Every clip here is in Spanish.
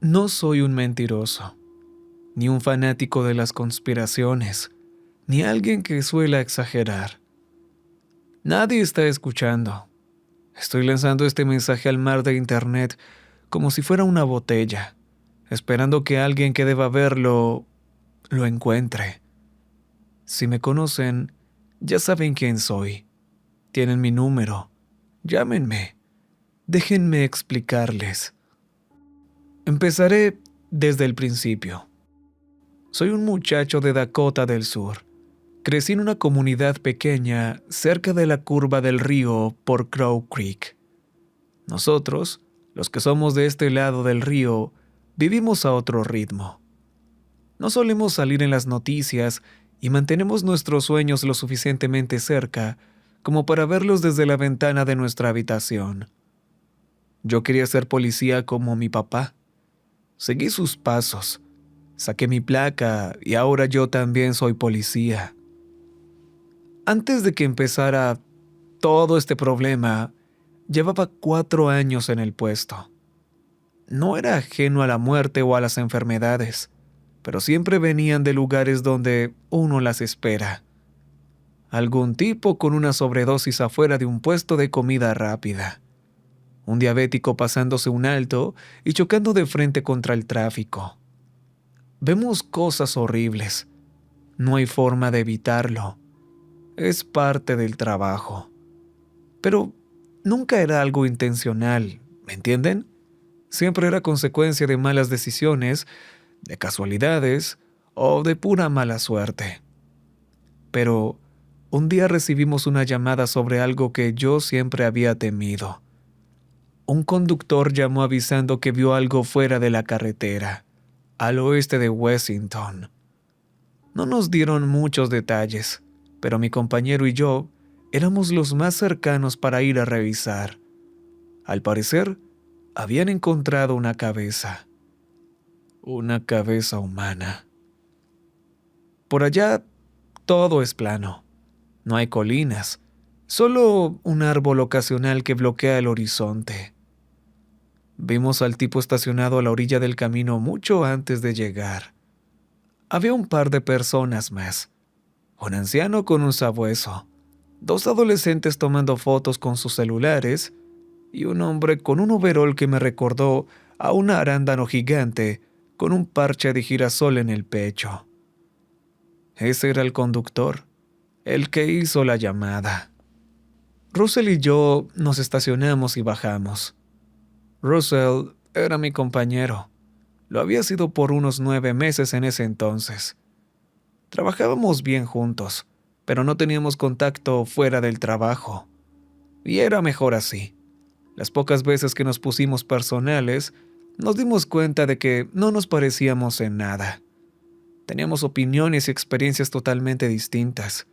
No soy un mentiroso, ni un fanático de las conspiraciones, ni alguien que suela exagerar. Nadie está escuchando. Estoy lanzando este mensaje al mar de Internet como si fuera una botella, esperando que alguien que deba verlo lo encuentre. Si me conocen, ya saben quién soy. Tienen mi número. Llámenme. Déjenme explicarles. Empezaré desde el principio. Soy un muchacho de Dakota del Sur. Crecí en una comunidad pequeña cerca de la curva del río por Crow Creek. Nosotros, los que somos de este lado del río, vivimos a otro ritmo. No solemos salir en las noticias y mantenemos nuestros sueños lo suficientemente cerca como para verlos desde la ventana de nuestra habitación. Yo quería ser policía como mi papá. Seguí sus pasos. Saqué mi placa y ahora yo también soy policía. Antes de que empezara todo este problema, llevaba 4 años en el puesto. No era ajeno a la muerte o a las enfermedades, pero siempre venían de lugares donde uno las espera. Algún tipo con una sobredosis afuera de un puesto de comida rápida. Un diabético pasándose un alto y chocando de frente contra el tráfico. Vemos cosas horribles. No hay forma de evitarlo. Es parte del trabajo. Pero nunca era algo intencional, ¿me entienden? Siempre era consecuencia de malas decisiones, de casualidades o de pura mala suerte. Pero un día recibimos una llamada sobre algo que yo siempre había temido. Un conductor llamó avisando que vio algo fuera de la carretera, al oeste de Wessington. No nos dieron muchos detalles, pero mi compañero y yo éramos los más cercanos para ir a revisar. Al parecer, habían encontrado una cabeza. Una cabeza humana. Por allá, todo es plano. No hay colinas, solo un árbol ocasional que bloquea el horizonte. Vimos al tipo estacionado a la orilla del camino mucho antes de llegar. Había un par de personas más. Un anciano con un sabueso, 2 adolescentes tomando fotos con sus celulares y un hombre con un overol que me recordó a un arándano gigante con un parche de girasol en el pecho. Ese era el conductor, el que hizo la llamada. Russell y yo nos estacionamos y bajamos. Russell era mi compañero. Lo había sido por unos 9 meses en ese entonces. Trabajábamos bien juntos, pero no teníamos contacto fuera del trabajo. Y era mejor así. Las pocas veces que nos pusimos personales, nos dimos cuenta de que no nos parecíamos en nada. Teníamos opiniones y experiencias totalmente distintas.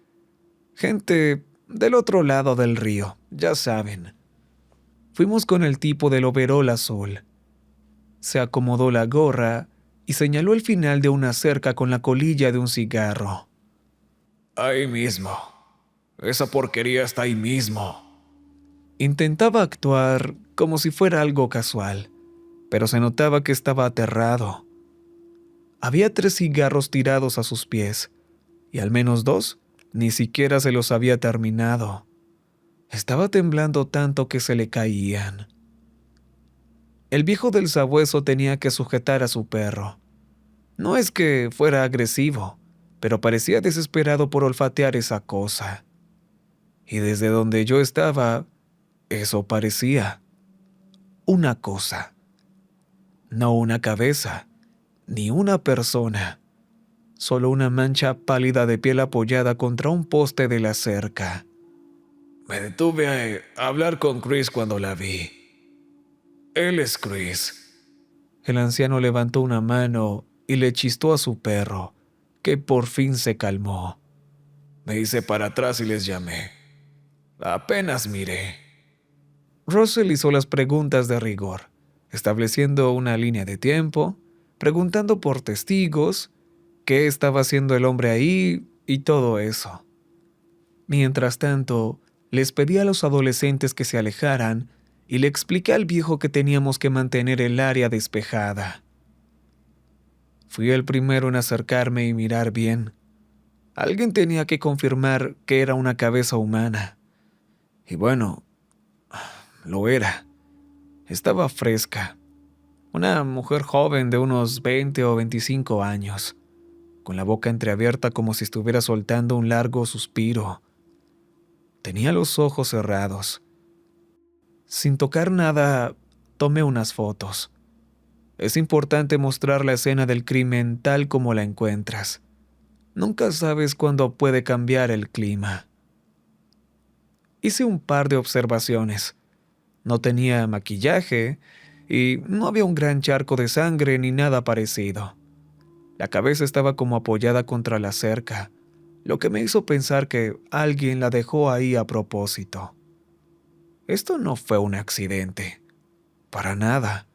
Gente del otro lado del río, ya saben. Fuimos con el tipo del overol azul. Se acomodó la gorra y señaló el final de una cerca con la colilla de un cigarro. Ahí mismo. Esa porquería está ahí mismo. Intentaba actuar como si fuera algo casual, pero se notaba que estaba aterrado. Había 3 cigarros tirados a sus pies, y al menos 2 ni siquiera se los había terminado. Estaba temblando tanto que se le caían. El viejo del sabueso tenía que sujetar a su perro. No es que fuera agresivo, pero parecía desesperado por olfatear esa cosa. Y desde donde yo estaba, eso parecía una cosa. No una cabeza, ni una persona. Solo una mancha pálida de piel apoyada contra un poste de la cerca. Me detuve a hablar con Chris cuando la vi. Él es Chris. El anciano levantó una mano y le chistó a su perro, que por fin se calmó. Me hice para atrás y les llamé. Apenas miré. Russell hizo las preguntas de rigor, estableciendo una línea de tiempo, preguntando por testigos, qué estaba haciendo el hombre ahí y todo eso. Mientras tanto, les pedí a los adolescentes que se alejaran y le expliqué al viejo que teníamos que mantener el área despejada. Fui el primero en acercarme y mirar bien. Alguien tenía que confirmar que era una cabeza humana. Y bueno, lo era. Estaba fresca. Una mujer joven de unos 20 o 25 años, con la boca entreabierta como si estuviera soltando un largo suspiro. Tenía los ojos cerrados. Sin tocar nada, tomé unas fotos. Es importante mostrar la escena del crimen tal como la encuentras. Nunca sabes cuándo puede cambiar el clima. Hice un par de observaciones. No tenía maquillaje y no había un gran charco de sangre ni nada parecido. La cabeza estaba como apoyada contra la cerca, lo que me hizo pensar que alguien la dejó ahí a propósito. Esto no fue un accidente. Para nada.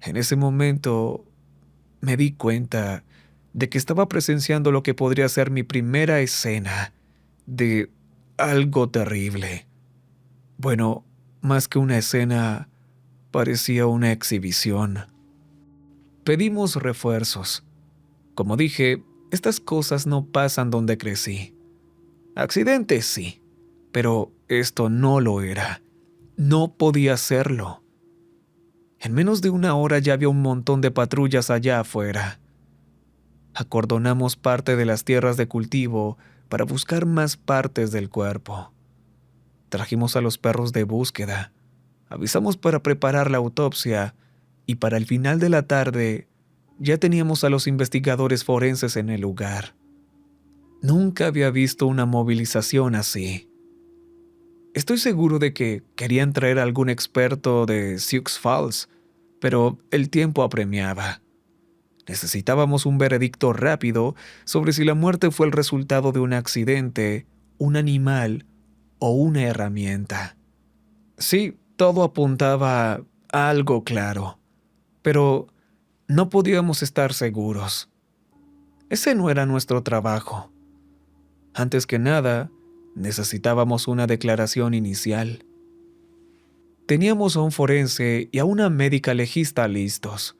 En ese momento me di cuenta de que estaba presenciando lo que podría ser mi primera escena de algo terrible. Bueno, más que una escena, parecía una exhibición. Pedimos refuerzos. Como dije, estas cosas no pasan donde crecí. Accidentes sí, pero esto no lo era. No podía serlo. En menos de una hora ya había un montón de patrullas allá afuera. Acordonamos parte de las tierras de cultivo para buscar más partes del cuerpo. Trajimos a los perros de búsqueda. Avisamos para preparar la autopsia y para el final de la tarde ya teníamos a los investigadores forenses en el lugar. Nunca había visto una movilización así. Estoy seguro de que querían traer a algún experto de Sioux Falls, pero el tiempo apremiaba. Necesitábamos un veredicto rápido sobre si la muerte fue el resultado de un accidente, un animal o una herramienta. Sí, todo apuntaba a algo claro, pero no podíamos estar seguros. Ese no era nuestro trabajo. Antes que nada, necesitábamos una declaración inicial. Teníamos a un forense y a una médica legista listos.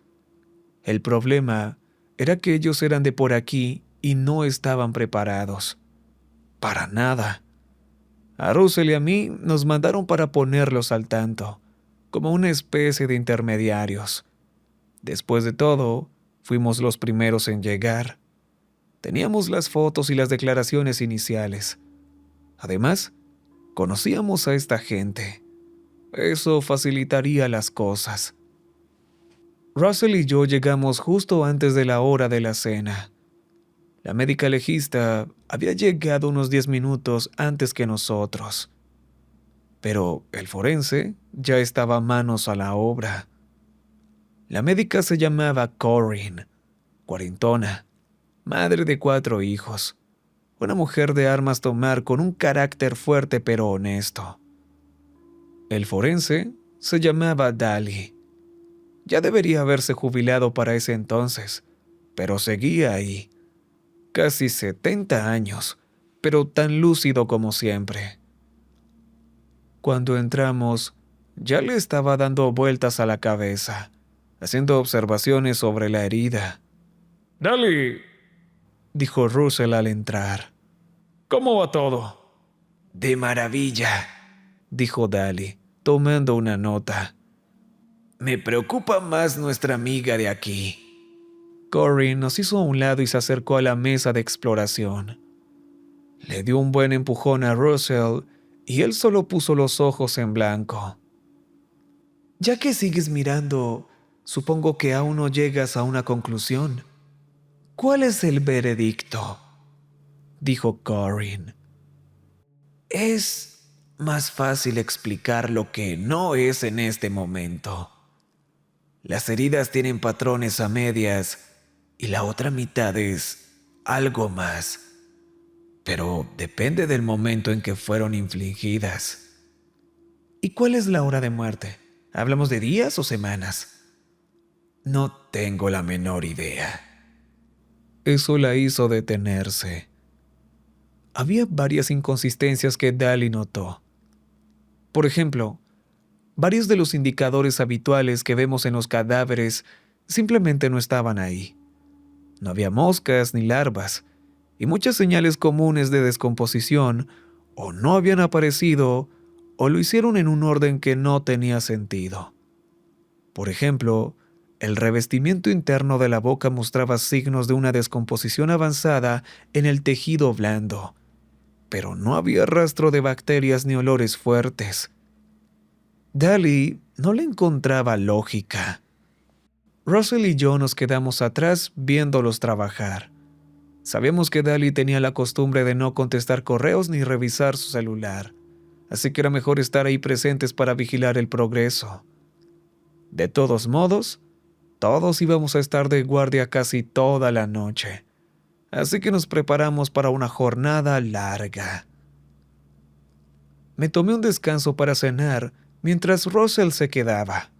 El problema era que ellos eran de por aquí y no estaban preparados. Para nada. A Russell y a mí nos mandaron para ponerlos al tanto, como una especie de intermediarios. Después de todo, fuimos los primeros en llegar. Teníamos las fotos y las declaraciones iniciales. Además, conocíamos a esta gente. Eso facilitaría las cosas. Russell y yo llegamos justo antes de la hora de la cena. La médica legista había llegado unos 10 minutos antes que nosotros. Pero el forense ya estaba manos a la obra. La médica se llamaba Corinne, cuarentona, madre de 4 hijos, una mujer de armas tomar con un carácter fuerte pero honesto. El forense se llamaba Dali. Ya debería haberse jubilado para ese entonces, pero seguía ahí. Casi 70 años, pero tan lúcido como siempre. Cuando entramos, ya le estaba dando vueltas a la cabeza, haciendo observaciones sobre la herida. Dali, Dijo Russell al entrar. ¿cómo va todo? De maravilla, dijo Dali, tomando una nota. Me preocupa más nuestra amiga de aquí. Corinne nos hizo a un lado y se acercó a la mesa de exploración. Le dio un buen empujón a Russell y él solo puso los ojos en blanco. Ya que sigues mirando, supongo que aún no llegas a una conclusión. ¿Cuál es el veredicto?, dijo Corinne. Es más fácil explicar lo que no es en este momento. Las heridas tienen patrones a medias y la otra mitad es algo más. Pero depende del momento en que fueron infligidas. ¿Y cuál es la hora de muerte? ¿Hablamos de días o semanas? No tengo la menor idea. Eso la hizo detenerse. Había varias inconsistencias que Dali notó. Por ejemplo, varios de los indicadores habituales que vemos en los cadáveres simplemente no estaban ahí. No había moscas ni larvas, y muchas señales comunes de descomposición o no habían aparecido o lo hicieron en un orden que no tenía sentido. Por ejemplo, el revestimiento interno de la boca mostraba signos de una descomposición avanzada en el tejido blando, pero no había rastro de bacterias ni olores fuertes. Dali no le encontraba lógica. Russell y yo nos quedamos atrás viéndolos trabajar. Sabíamos que Dali tenía la costumbre de no contestar correos ni revisar su celular, así que era mejor estar ahí presentes para vigilar el progreso. De todos modos, todos íbamos a estar de guardia casi toda la noche, así que nos preparamos para una jornada larga. Me tomé un descanso para cenar mientras Russell se quedaba.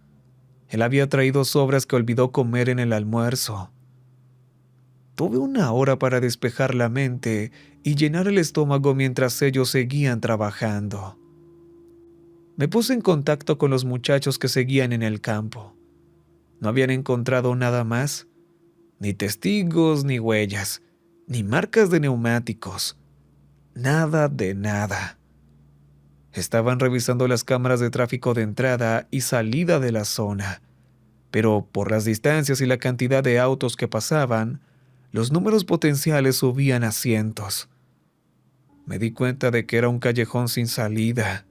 Él había traído sobras que olvidó comer en el almuerzo. Tuve una hora para despejar la mente y llenar el estómago mientras ellos seguían trabajando. Me puse en contacto con los muchachos que seguían en el campo. No habían encontrado nada más, ni testigos, ni huellas, ni marcas de neumáticos. Nada de nada. Estaban revisando las cámaras de tráfico de entrada y salida de la zona, pero por las distancias y la cantidad de autos que pasaban, los números potenciales subían a cientos. Me di cuenta de que era un callejón sin salida.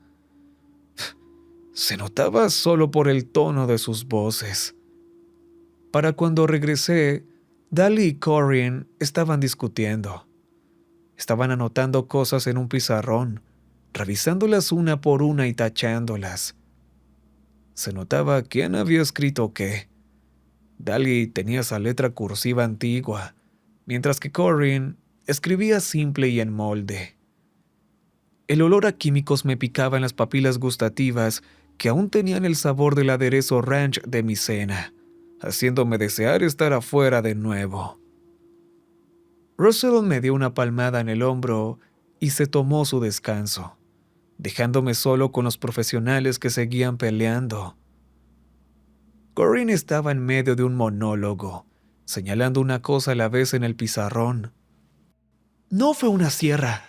Se notaba solo por el tono de sus voces. Para cuando regresé, Dali y Corinne estaban discutiendo. Estaban anotando cosas en un pizarrón, revisándolas una por una y tachándolas. Se notaba quién había escrito qué. Dali tenía esa letra cursiva antigua, mientras que Corinne escribía simple y en molde. El olor a químicos me picaba en las papilas gustativas que aún tenían el sabor del aderezo ranch de mi cena, haciéndome desear estar afuera de nuevo. Russell me dio una palmada en el hombro y se tomó su descanso, dejándome solo con los profesionales que seguían peleando. Corinne estaba en medio de un monólogo, señalando una cosa a la vez en el pizarrón. No fue una sierra,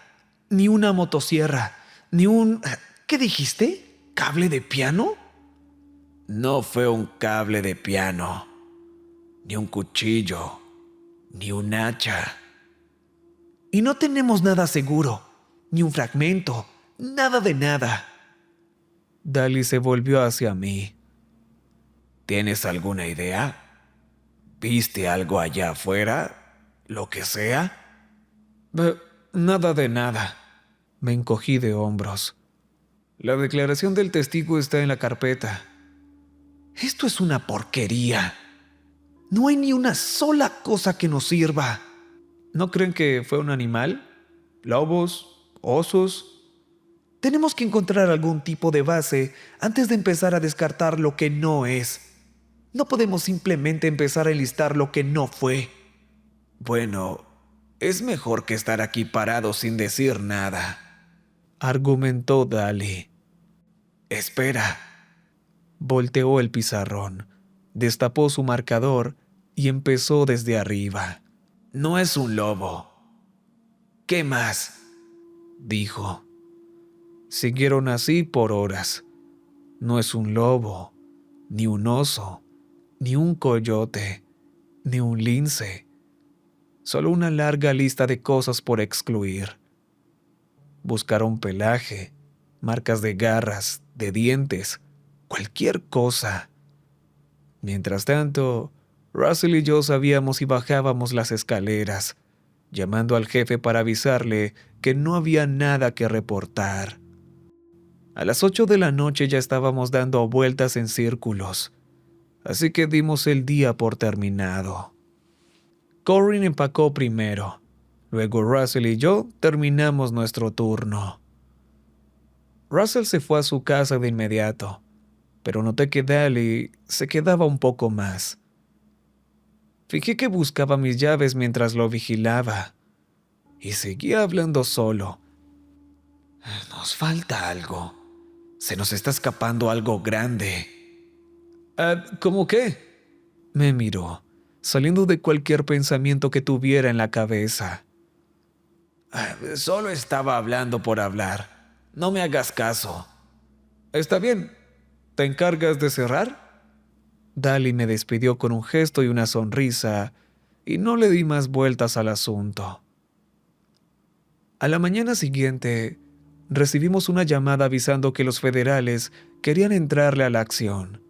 ni una motosierra, ni un... ¿Qué dijiste? ¿Cable de piano? No fue un cable de piano, ni un cuchillo, ni un hacha. Y no tenemos nada seguro, ni un fragmento, nada de nada. Dali se volvió hacia mí. ¿Tienes alguna idea? ¿Viste algo allá afuera? ¿Lo que sea? Nada de nada. Me encogí de hombros. La declaración del testigo está en la carpeta. Esto es una porquería. No hay ni una sola cosa que nos sirva. ¿No creen que fue un animal? ¿Lobos? ¿Osos? Tenemos que encontrar algún tipo de base antes de empezar a descartar lo que no es. No podemos simplemente empezar a enlistar lo que no fue. Bueno, es mejor que estar aquí parado sin decir nada, argumentó Dali. Espera. Volteó el pizarrón, destapó su marcador y empezó desde arriba. No es un lobo. ¿Qué más? Dijo. Siguieron así por horas. No es un lobo, ni un oso, ni un coyote, ni un lince. Solo una larga lista de cosas por excluir. Buscaron pelaje, marcas de garras, de dientes, cualquier cosa. Mientras tanto, Russell y yo sabíamos y bajábamos las escaleras, llamando al jefe para avisarle que no había nada que reportar. A las 8 de la noche ya estábamos dando vueltas en círculos, así que dimos el día por terminado. Corinne empacó primero, luego Russell y yo terminamos nuestro turno. Russell se fue a su casa de inmediato, pero noté que Dali se quedaba un poco más. Fijé que buscaba mis llaves mientras lo vigilaba, y seguía hablando solo. Nos falta algo. Se nos está escapando algo grande. ¿Cómo qué? Me miró, saliendo de cualquier pensamiento que tuviera en la cabeza. Solo estaba hablando por hablar. No me hagas caso. Está bien. ¿Te encargas de cerrar? Dali me despidió con un gesto y una sonrisa, y no le di más vueltas al asunto. A la mañana siguiente, recibimos una llamada avisando que los federales querían entrarle a la acción.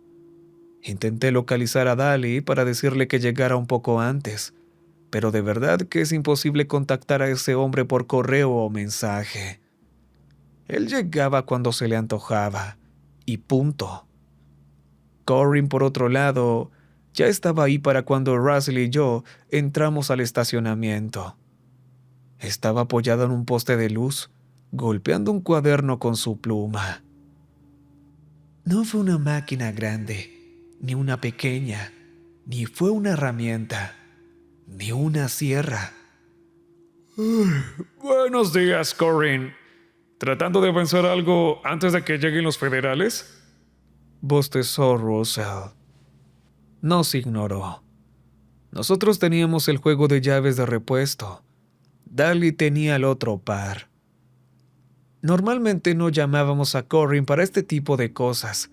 Intenté localizar a Dali para decirle que llegara un poco antes, pero de verdad que es imposible contactar a ese hombre por correo o mensaje. Él llegaba cuando se le antojaba, y punto. Corinne, por otro lado, ya estaba ahí para cuando Russell y yo entramos al estacionamiento. Estaba apoyada en un poste de luz, golpeando un cuaderno con su pluma. No fue una máquina grande, ni una pequeña, ni fue una herramienta, ni una sierra. Buenos días, Corinne. ¿Tratando de vencer algo antes de que lleguen los federales? Bostezó Russell. Nos ignoró. Nosotros teníamos el juego de llaves de repuesto. Dali tenía el otro par. Normalmente no llamábamos a Corinne para este tipo de cosas,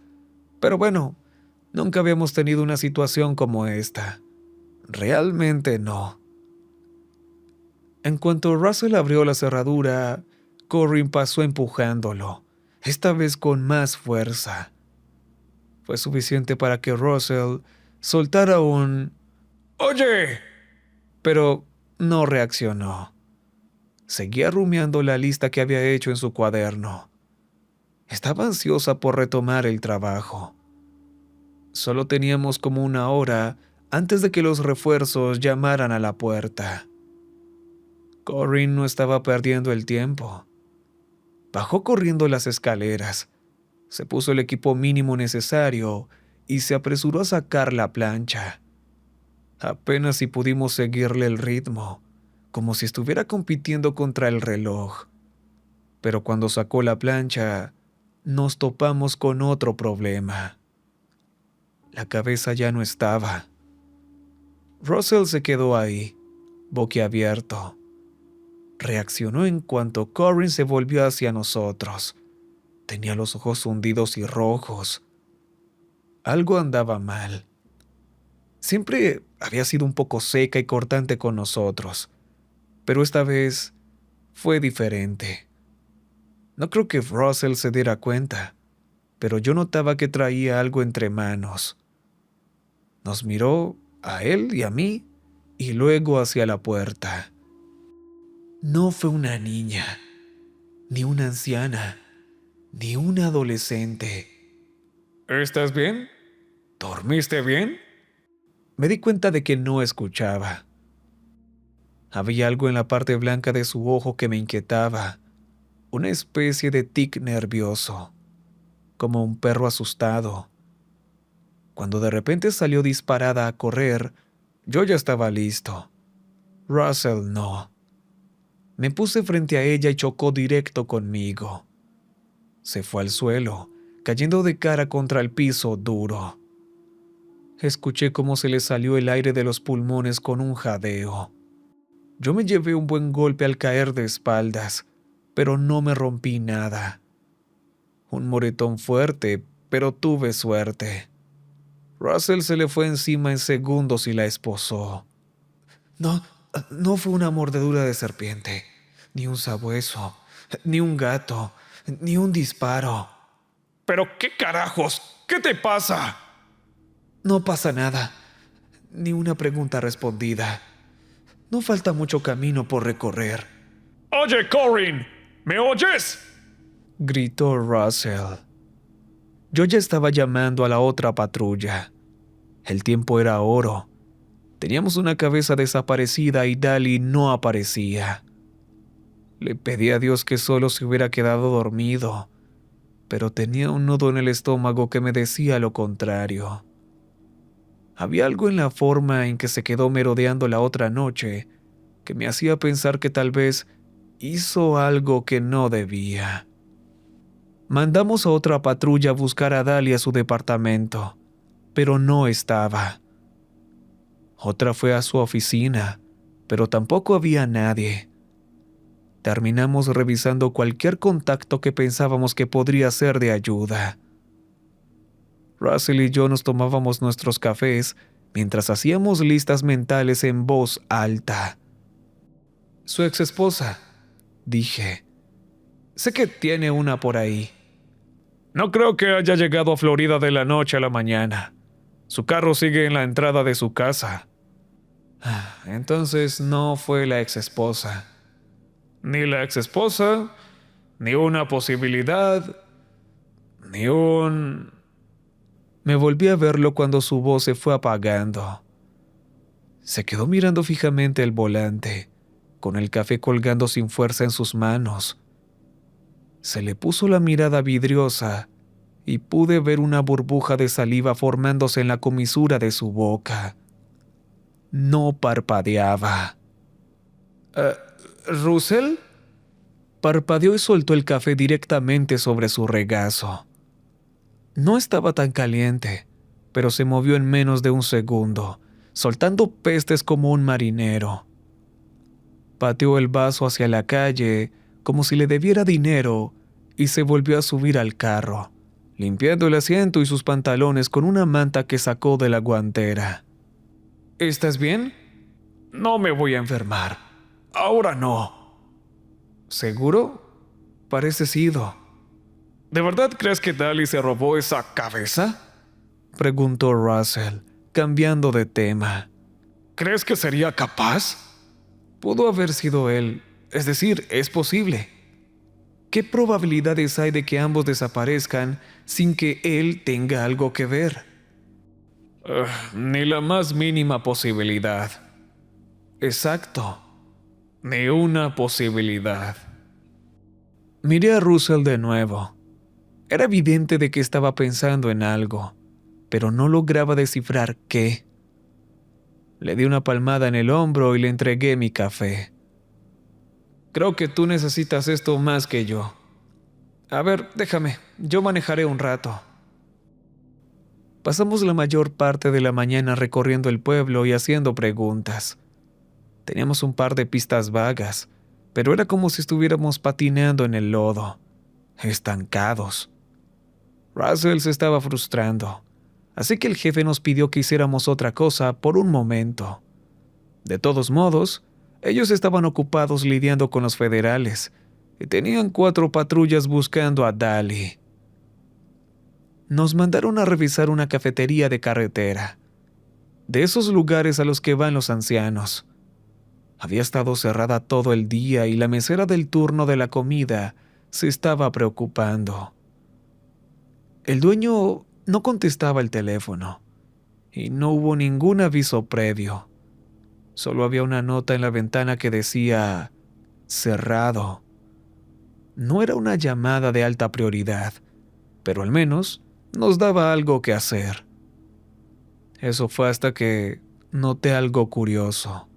pero bueno, nunca habíamos tenido una situación como esta. Realmente no. En cuanto Russell abrió la cerradura, Corinne pasó empujándolo, esta vez con más fuerza. Fue suficiente para que Russell soltara un ¡Oye! pero no reaccionó. Seguía rumiando la lista que había hecho en su cuaderno. Estaba ansiosa por retomar el trabajo. Solo teníamos como una hora antes de que los refuerzos llamaran a la puerta. Corinne no estaba perdiendo el tiempo. Bajó corriendo las escaleras, se puso el equipo mínimo necesario y se apresuró a sacar la plancha. Apenas si pudimos seguirle el ritmo, como si estuviera compitiendo contra el reloj. Pero cuando sacó la plancha, nos topamos con otro problema. La cabeza ya no estaba. Russell se quedó ahí, boquiabierto. Reaccionó en cuanto Corinne se volvió hacia nosotros. Tenía los ojos hundidos y rojos. Algo andaba mal. Siempre había sido un poco seca y cortante con nosotros, pero esta vez fue diferente. No creo que Russell se diera cuenta, pero yo notaba que traía algo entre manos. Nos miró a él y a mí, y luego hacia la puerta. No fue una niña, ni una anciana, ni una adolescente. ¿Estás bien? ¿Dormiste bien? Me di cuenta de que no escuchaba. Había algo en la parte blanca de su ojo que me inquietaba, una especie de tic nervioso, como un perro asustado. Cuando de repente salió disparada a correr, yo ya estaba listo. Russell no. Me puse frente a ella y chocó directo conmigo. Se fue al suelo, cayendo de cara contra el piso duro. Escuché cómo se le salió el aire de los pulmones con un jadeo. Yo me llevé un buen golpe al caer de espaldas, pero no me rompí nada. Un moretón fuerte, pero tuve suerte. Russell se le fue encima en segundos y la esposó. No fue una mordedura de serpiente, ni un sabueso, ni un gato, ni un disparo. ¿Pero qué carajos? ¿Qué te pasa? No pasa nada, ni una pregunta respondida. No falta mucho camino por recorrer, ¡Oye, Corinne! ¿Me oyes? gritó Russell. Yo ya estaba llamando a la otra patrulla. El tiempo era oro. Teníamos una cabeza desaparecida y Dali no aparecía. Le pedí a Dios que solo se hubiera quedado dormido, pero tenía un nudo en el estómago que me decía lo contrario. Había algo en la forma en que se quedó merodeando la otra noche que me hacía pensar que tal vez hizo algo que no debía. Mandamos a otra patrulla a buscar a Dali a su departamento, pero no estaba. Otra fue a su oficina, pero tampoco había nadie. Terminamos revisando cualquier contacto que pensábamos que podría ser de ayuda. Russell y yo nos tomábamos nuestros cafés mientras hacíamos listas mentales en voz alta. Su exesposa, dije. Sé que tiene una por ahí. No creo que haya llegado a Florida de la noche a la mañana. Su carro sigue en la entrada de su casa. Entonces no fue la exesposa. Ni la exesposa, ni una posibilidad, ni un... Me volví a verlo cuando su voz se fue apagando. Se quedó mirando fijamente el volante, con el café colgando sin fuerza en sus manos. Se le puso la mirada vidriosa y pude ver una burbuja de saliva formándose en la comisura de su boca. No parpadeaba. ¿Russell? Parpadeó y soltó el café directamente sobre su regazo. No estaba tan caliente, pero se movió en menos de un segundo, soltando pestes como un marinero. Pateó el vaso hacia la calle como si le debiera dinero y se volvió a subir al carro, limpiando el asiento y sus pantalones con una manta que sacó de la guantera. ¿Estás bien? No me voy a enfermar. Ahora no. ¿Seguro? Pareces ido. ¿De verdad crees que Dali se robó esa cabeza? Preguntó Russell, cambiando de tema. ¿Crees que sería capaz? Pudo haber sido él, es decir, es posible. ¿Qué probabilidades hay de que ambos desaparezcan sin que él tenga algo que ver? Ni la más mínima posibilidad. Exacto. Ni una posibilidad. Miré a Russell de nuevo. Era evidente de que estaba pensando en algo, pero no lograba descifrar qué. Le di una palmada en el hombro y le entregué mi café. Creo que tú necesitas esto más que yo. A ver, déjame, yo manejaré un rato. Pasamos la mayor parte de la mañana recorriendo el pueblo y haciendo preguntas. Teníamos un par de pistas vagas, pero era como si estuviéramos patinando en el lodo, estancados. Russell se estaba frustrando, así que el jefe nos pidió que hiciéramos otra cosa por un momento. De todos modos, ellos estaban ocupados lidiando con los federales y tenían 4 patrullas buscando a Dali. Nos mandaron a revisar una cafetería de carretera, de esos lugares a los que van los ancianos. Había estado cerrada todo el día y la mesera del turno de la comida se estaba preocupando. El dueño no contestaba el teléfono y no hubo ningún aviso previo. Solo había una nota en la ventana que decía cerrado. No era una llamada de alta prioridad, pero al menos nos daba algo que hacer. Eso fue hasta que noté algo curioso.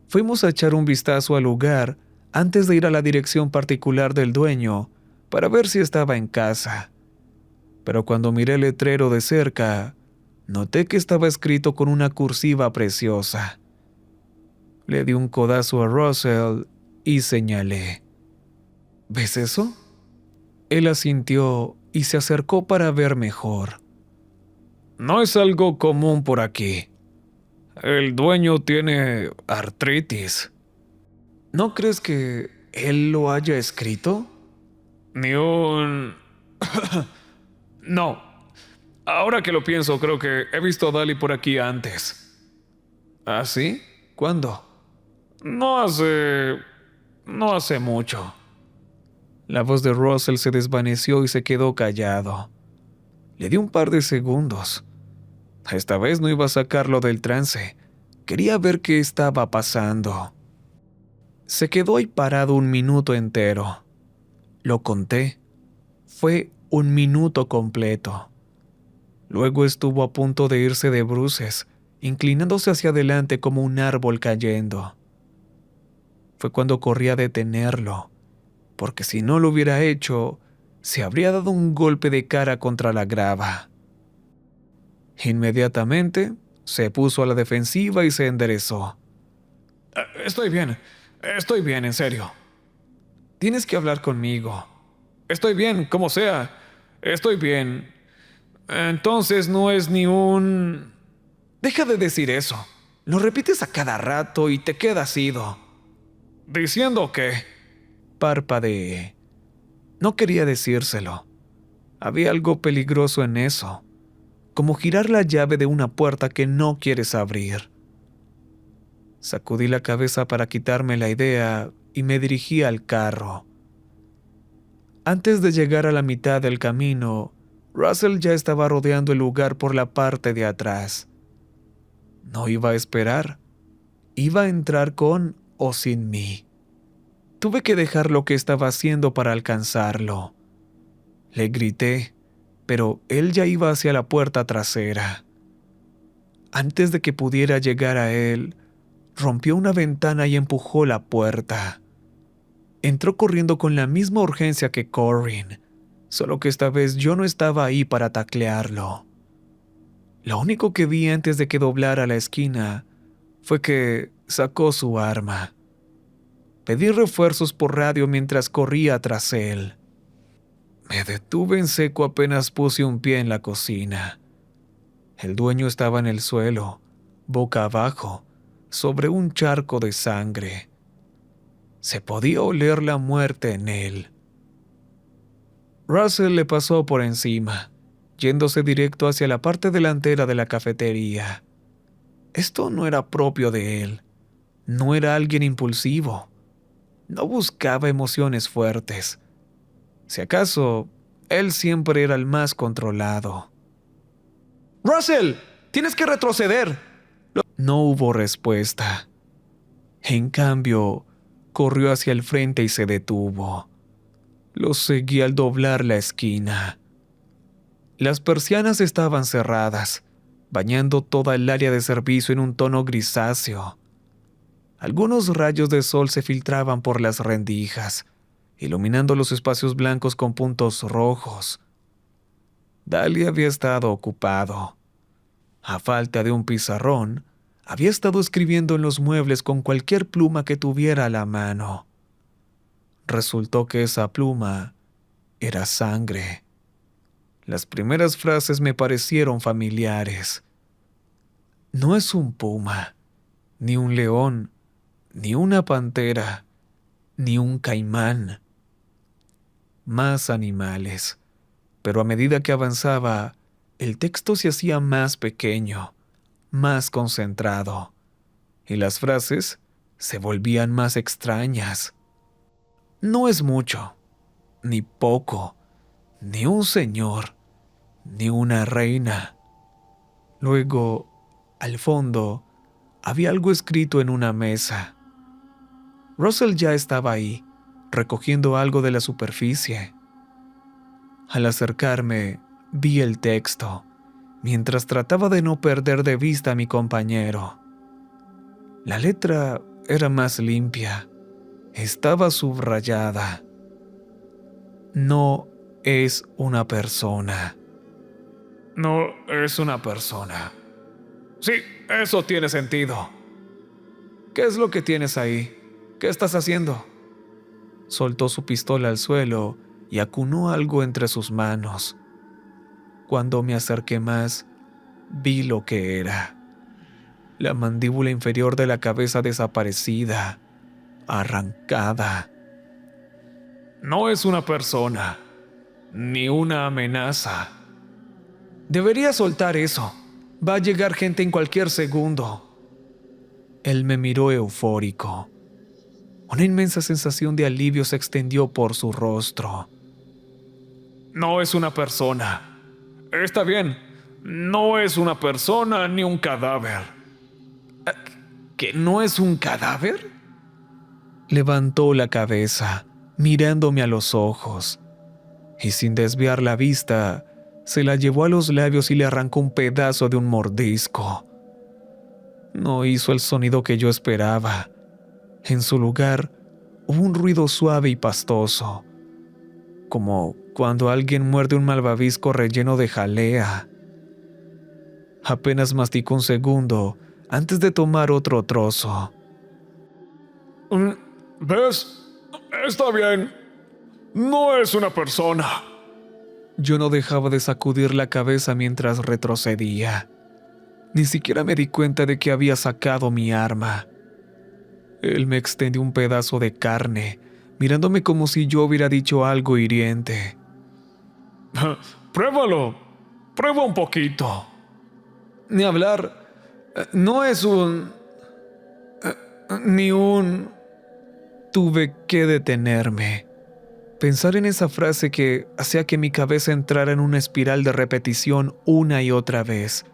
Fuimos a echar un vistazo al lugar antes de ir a la dirección particular del dueño para ver si estaba en casa. Pero cuando miré el letrero de cerca, noté que estaba escrito con una cursiva preciosa. Le di un codazo a Russell y señalé. ¿Ves eso? Él asintió y se acercó para ver mejor. No es algo común por aquí. El dueño tiene artritis. ¿No crees que él lo haya escrito? Ni un... No. Ahora que lo pienso, creo que he visto a Dali por aquí antes. ¿Ah, sí? ¿Cuándo? No hace mucho. La voz de Russell se desvaneció y se quedó callado. Le di un par de segundos. Esta vez no iba a sacarlo del trance. Quería ver qué estaba pasando. Se quedó ahí parado un minuto entero. Lo conté. Fue un minuto completo. Luego estuvo a punto de irse de bruces, inclinándose hacia adelante como un árbol cayendo. Fue cuando corrí a detenerlo, porque si no lo hubiera hecho, se habría dado un golpe de cara contra la grava. Inmediatamente, Se puso a la defensiva y se enderezó. Estoy bien, en serio. Tienes que hablar conmigo. Estoy bien, como sea. Estoy bien. Entonces no es ni un... Deja de decir eso. Lo repites a cada rato y te quedas ido. ¿Diciendo qué? Parpadeé. No quería decírselo. Había algo peligroso en eso, como girar la llave de una puerta que no quieres abrir. Sacudí la cabeza para quitarme la idea y me dirigí al carro. Antes de llegar a la mitad del camino, Russell ya estaba rodeando el lugar por la parte de atrás. No iba a esperar. Iba a entrar con o sin mí. Tuve que dejar lo que estaba haciendo para alcanzarlo. Le grité, pero él ya iba hacia la puerta trasera. Antes de que pudiera llegar a él, rompió una ventana y empujó la puerta. Entró corriendo con la misma urgencia que Corinne, solo que esta vez yo no estaba ahí para taclearlo. Lo único que vi antes de que doblara la esquina fue que sacó su arma. Pedí refuerzos por radio mientras corría tras él. Me detuve en seco apenas puse un pie en la cocina. El dueño estaba en el suelo, boca abajo, sobre un charco de sangre. Se podía oler la muerte en él. Russell le pasó por encima, yéndose directo hacia la parte delantera de la cafetería. Esto no era propio de él. No era alguien impulsivo. No buscaba emociones fuertes. Si acaso, él siempre era el más controlado. «¡Russell! ¡Tienes que retroceder!» No hubo respuesta. En cambio, corrió hacia el frente y se detuvo. Lo seguí al doblar la esquina. Las persianas estaban cerradas, bañando toda el área de servicio en un tono grisáceo. Algunos rayos de sol se filtraban por las rendijas, iluminando los espacios blancos con puntos rojos. Daly había estado ocupado. A falta de un pizarrón, había estado escribiendo en los muebles con cualquier pluma que tuviera a la mano. Resultó que esa pluma era sangre. Las primeras frases me parecieron familiares. No es un puma, ni un león, ni una pantera, ni un caimán. Más animales. Pero a medida que avanzaba, el texto se hacía más pequeño, más concentrado, y las frases se volvían más extrañas. No es mucho, ni poco, ni un señor, ni una reina. Luego, al fondo, había algo escrito en una mesa. Russell ya estaba ahí, recogiendo algo de la superficie. Al acercarme, vi el texto, mientras trataba de no perder de vista a mi compañero. La letra era más limpia. Estaba subrayada. No es una persona. No es una persona. Sí, eso tiene sentido. ¿Qué es lo que tienes ahí? ¿Qué estás haciendo? Soltó su pistola al suelo y acunó algo entre sus manos. Cuando me acerqué más, vi lo que era. La mandíbula inferior de la cabeza desaparecida, arrancada. No es una persona, ni una amenaza. Debería soltar eso. Va a llegar gente en cualquier segundo. Él me miró eufórico. Una inmensa sensación de alivio se extendió por su rostro. No es una persona. Está bien, no es una persona ni un cadáver. ¿Que no es un cadáver? Levantó la cabeza, mirándome a los ojos, y sin desviar la vista, se la llevó a los labios y le arrancó un pedazo de un mordisco. No hizo el sonido que yo esperaba. En su lugar, hubo un ruido suave y pastoso, como cuando alguien muerde un malvavisco relleno de jalea. Apenas masticó un segundo antes de tomar otro trozo. ¿Ves? Está bien. No es una persona. Yo no dejaba de sacudir la cabeza mientras retrocedía. Ni siquiera me di cuenta de que había sacado mi arma. Él me extendió un pedazo de carne, mirándome como si yo hubiera dicho algo hiriente. Pruébalo. Prueba un poquito. Ni hablar. No es un... ni un... Tuve que detenerme. Pensar en esa frase que hacía que mi cabeza entrara en una espiral de repetición una y otra vez,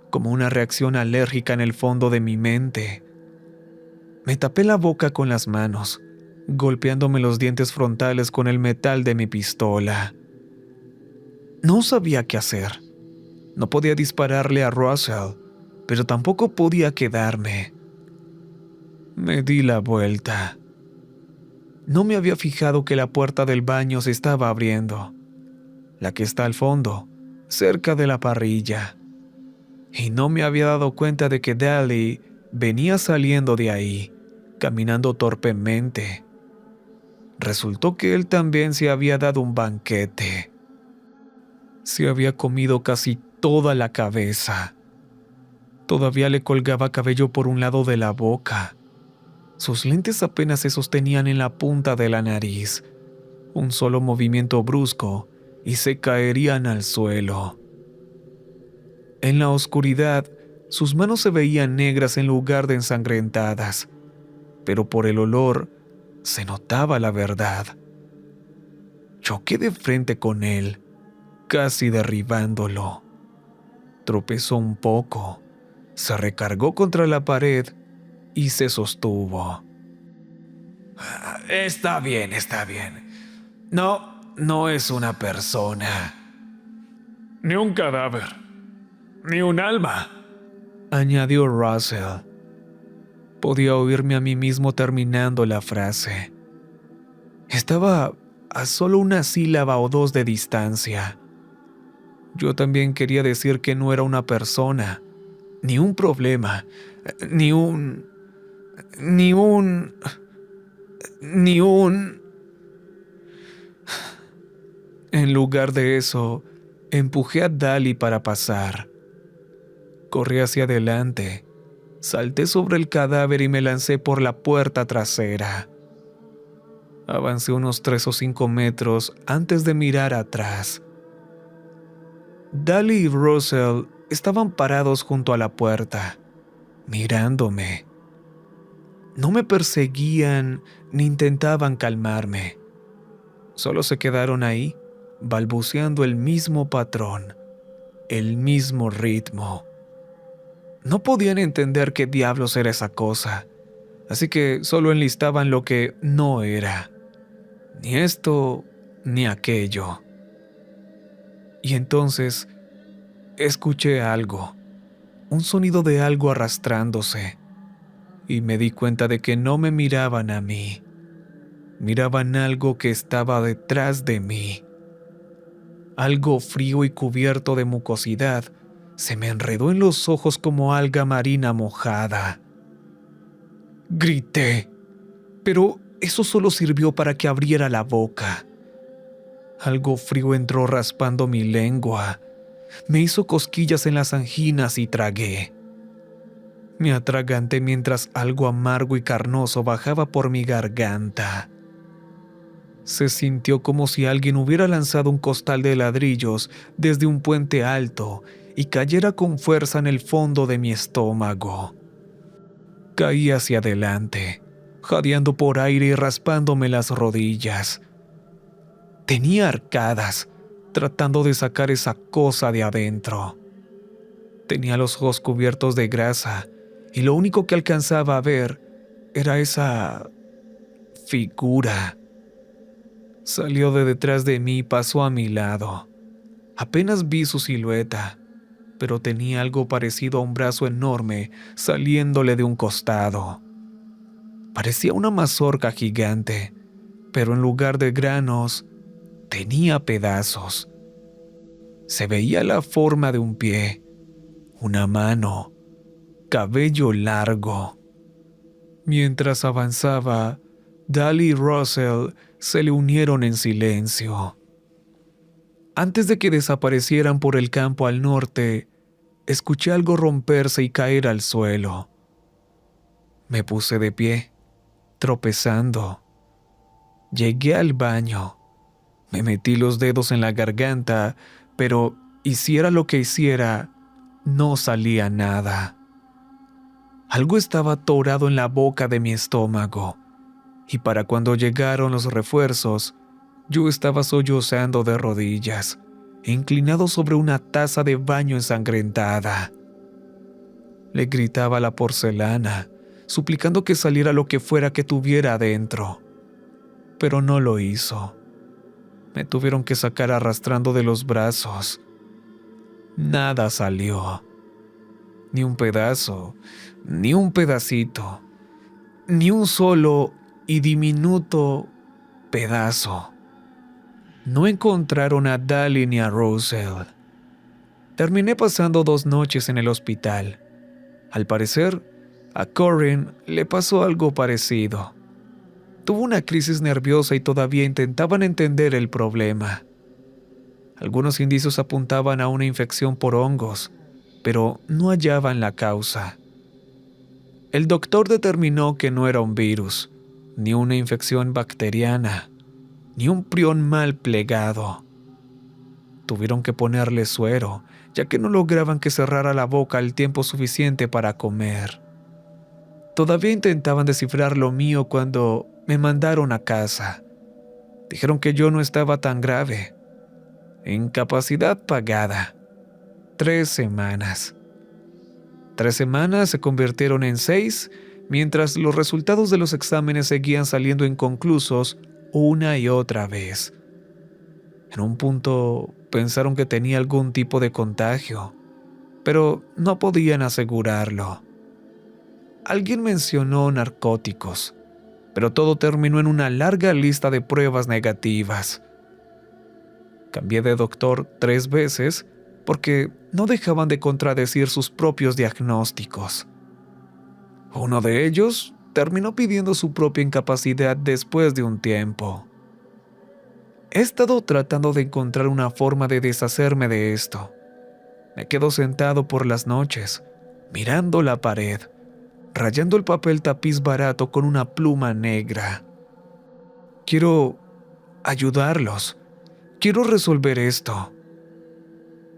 como una reacción alérgica en el fondo de mi mente. Me tapé la boca con las manos, golpeándome los dientes frontales con el metal de mi pistola. No sabía qué hacer. No podía dispararle a Russell, pero tampoco podía quedarme. Me di la vuelta. No me había fijado que la puerta del baño se estaba abriendo, la que está al fondo, cerca de la parrilla. Y no me había dado cuenta de que Dali venía saliendo de ahí, caminando torpemente. Resultó que él también se había dado un banquete. Se había comido casi toda la cabeza. Todavía le colgaba cabello por un lado de la boca. Sus lentes apenas se sostenían en la punta de la nariz. Un solo movimiento brusco y se caerían al suelo. En la oscuridad, sus manos se veían negras en lugar de ensangrentadas, pero por el olor se notaba la verdad. Choqué de frente con él, casi derribándolo. Tropezó un poco, se recargó contra la pared y se sostuvo. Está bien, está bien. No es una persona. Ni un cadáver. Ni un alma. Añadió Russell. Podía oírme a mí mismo terminando la frase. Estaba a solo una sílaba o dos de distancia. Yo también quería decir que no era una persona, ni un problema, ni un... En lugar de eso, empujé a Dali para pasar. Corrí hacia adelante, salté sobre el cadáver y me lancé por la puerta trasera. Avancé unos 3 o 5 metros antes de mirar atrás. Dali y Russell estaban parados junto a la puerta, mirándome. No me perseguían ni intentaban calmarme. Solo se quedaron ahí, balbuceando el mismo patrón, el mismo ritmo. No podían entender qué diablos era esa cosa, así que solo enlistaban lo que no era. Ni esto, ni aquello. Y entonces escuché algo, un sonido de algo arrastrándose, y me di cuenta de que no me miraban a mí. Miraban algo que estaba detrás de mí. Algo frío y cubierto de mucosidad se me enredó en los ojos como alga marina mojada. Grité, pero eso solo sirvió para que abriera la boca. Algo frío entró raspando mi lengua. Me hizo cosquillas en las anginas y tragué. Me atraganté mientras algo amargo y carnoso bajaba por mi garganta. Se sintió como si alguien hubiera lanzado un costal de ladrillos desde un puente alto y cayera con fuerza en el fondo de mi estómago. Caí hacia adelante, jadeando por aire y raspándome las rodillas. Tenía arcadas, tratando de sacar esa cosa de adentro. Tenía los ojos cubiertos de grasa y lo único que alcanzaba a ver era esa figura. Salió de detrás de mí y pasó a mi lado. Apenas vi su silueta, pero tenía algo parecido a un brazo enorme saliéndole de un costado. Parecía una mazorca gigante, pero en lugar de granos, tenía pedazos. Se veía la forma de un pie, una mano, cabello largo. Mientras avanzaba, Dali y Russell se le unieron en silencio. Antes de que desaparecieran por el campo al norte, escuché algo romperse y caer al suelo. Me puse de pie, tropezando. Llegué al baño. Me metí los dedos en la garganta, pero hiciera lo que hiciera, no salía nada. Algo estaba atorado en la boca de mi estómago, y para cuando llegaron los refuerzos, yo estaba sollozando de rodillas, inclinado sobre una taza de baño ensangrentada. Le gritaba a la porcelana, suplicando que saliera lo que fuera que tuviera adentro, pero no lo hizo. Me tuvieron que sacar arrastrando de los brazos. Nada salió. Ni un pedazo, ni un pedacito, ni un solo y diminuto pedazo. No encontraron a Dali ni a Russell. Terminé pasando 2 noches en el hospital. Al parecer, a Corinne le pasó algo parecido. Tuvo una crisis nerviosa y todavía intentaban entender el problema. Algunos indicios apuntaban a una infección por hongos, pero no hallaban la causa. El doctor determinó que no era un virus, ni una infección bacteriana, ni un prión mal plegado. Tuvieron que ponerle suero, ya que no lograban que cerrara la boca el tiempo suficiente para comer. Todavía intentaban descifrar lo mío cuando me mandaron a casa. Dijeron que yo no estaba tan grave. Incapacidad pagada. 3 semanas. 3 semanas se convirtieron en 6, mientras los resultados de los exámenes seguían saliendo inconclusos una y otra vez. En un punto pensaron que tenía algún tipo de contagio, pero no podían asegurarlo. Alguien mencionó narcóticos, pero todo terminó en una larga lista de pruebas negativas. Cambié de doctor 3 veces porque no dejaban de contradecir sus propios diagnósticos. Uno de ellos terminó pidiendo su propia incapacidad después de un tiempo. He estado tratando de encontrar una forma de deshacerme de esto. Me quedo sentado por las noches, mirando la pared, rayando el papel tapiz barato con una pluma negra. Quiero ayudarlos. Quiero resolver esto.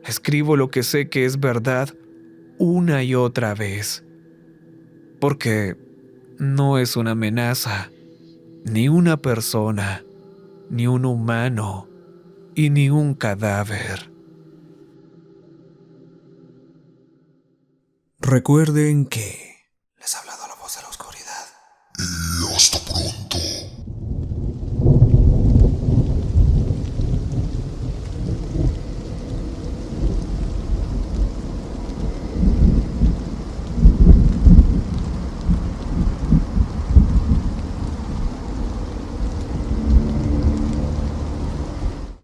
Escribo lo que sé que es verdad una y otra vez. Porque no es una amenaza, ni una persona, ni un humano, y ni un cadáver. Recuerden que